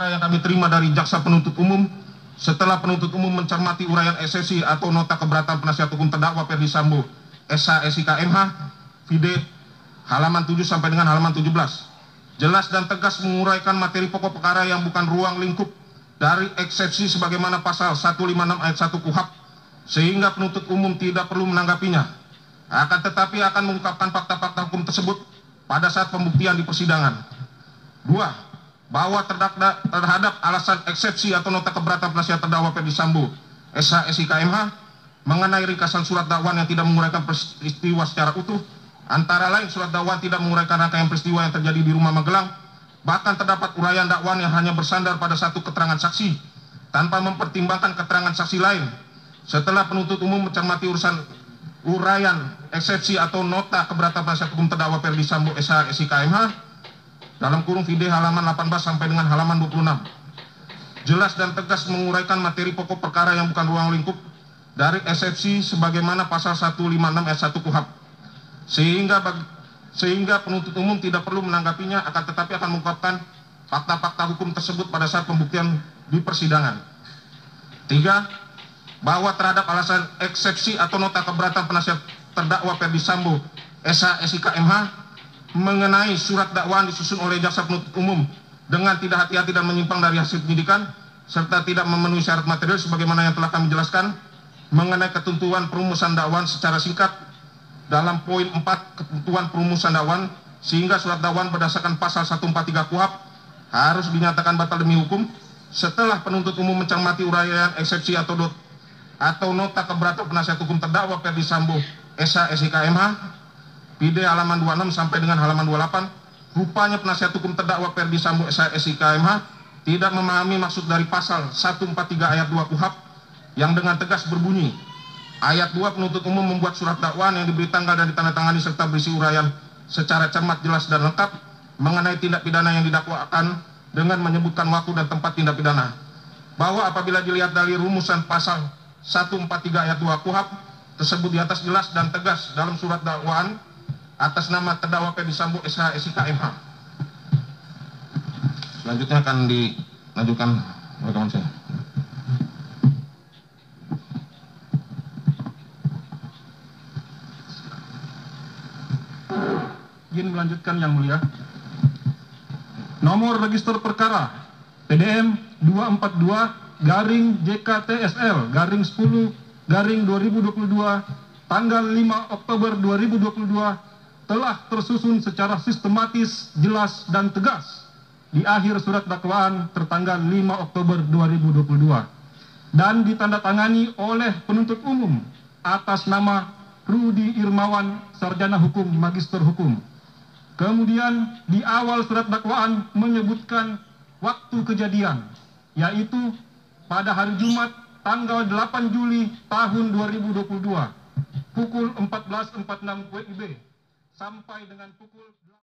perkara yang kami terima dari jaksa penuntut umum, setelah penuntut umum mencermati uraian eksepsi atau nota keberatan penasihat hukum terdakwa Ferdy Sambo, SH SIK MH, vide halaman 7 sampai dengan halaman 17, jelas dan tegas menguraikan materi pokok perkara yang bukan ruang lingkup dari eksepsi sebagaimana pasal 156 ayat 1 KUHP, sehingga penuntut umum tidak perlu menanggapinya. Akan tetapi akan mengungkapkan fakta-fakta hukum tersebut pada saat pembuktian di persidangan. 2. Bahwa terhadap alasan eksepsi atau nota keberatan penasihat terdakwa Ferdy Sambo, SH SIK MH, mengenai ringkasan surat dakwaan yang tidak menguraikan peristiwa secara utuh, antara lain surat dakwaan tidak menguraikan rangkaian peristiwa yang terjadi di rumah Magelang, bahkan terdapat uraian dakwaan yang hanya bersandar pada satu keterangan saksi tanpa mempertimbangkan keterangan saksi lain. Setelah penuntut umum mencermati uraian eksepsi atau nota keberatan penasihat hukum terdakwa Ferdy Sambo, SH SIK MH, dalam kurung vide halaman 18 sampai dengan halaman 26, jelas dan tegas menguraikan materi pokok perkara yang bukan ruang lingkup dari eksepsi sebagaimana pasal 156 ayat 1 KUHP, sehingga penuntut umum tidak perlu menanggapinya, akan tetapi akan mengungkapkan fakta-fakta hukum tersebut pada saat pembuktian di persidangan. 3. Bahwa terhadap alasan eksepsi atau nota keberatan penasihat terdakwa Ferdy Sambo, SH SIK MH, mengenai surat dakwaan disusun oleh jaksa penuntut umum dengan tidak hati-hati dan menyimpang dari hasil penyidikan, serta tidak memenuhi syarat material sebagaimana yang telah kami jelaskan mengenai ketentuan perumusan dakwaan secara singkat dalam poin 4 ketentuan perumusan dakwaan, sehingga surat dakwaan berdasarkan pasal 143 KUHP harus dinyatakan batal demi hukum. Setelah penuntut umum mencermati uraian eksepsi atau nota keberatan penasihat hukum terdakwa Ferdy Sambo, SH SIK MH, vide halaman 26 sampai dengan halaman 28, rupanya penasihat hukum terdakwa Ferdy Sambo, SH SIK MH tidak memahami maksud dari pasal 143 ayat 2 KUHP yang dengan tegas berbunyi, ayat 2 penuntut umum membuat surat dakwaan yang diberi tanggal dan ditandatangani serta berisi uraian secara cermat, jelas dan lengkap mengenai tindak pidana yang didakwakan dengan menyebutkan waktu dan tempat tindak pidana. Bahwa apabila dilihat dari rumusan pasal 143 ayat 2 KUHP tersebut di atas jelas dan tegas dalam surat dakwaan atas nama terdakwa Ferdy Sambo, SH SIK MH. Selanjutnya akan dilanjutkan rekaman saya. Izin melanjutkan yang mulia. Nomor register perkara PDM 242 JKTSL 10 2022 tanggal 5 Oktober 2022 telah tersusun secara sistematis, jelas dan tegas di akhir surat dakwaan tertanggal 5 Oktober 2022 dan ditandatangani oleh penuntut umum atas nama Rudi Irmawan, Sarjana Hukum, Magister Hukum. Kemudian di awal surat dakwaan menyebutkan waktu kejadian, yaitu pada hari Jumat tanggal 8 Juli tahun 2022 pukul 14.46 WIB sampai dengan pukul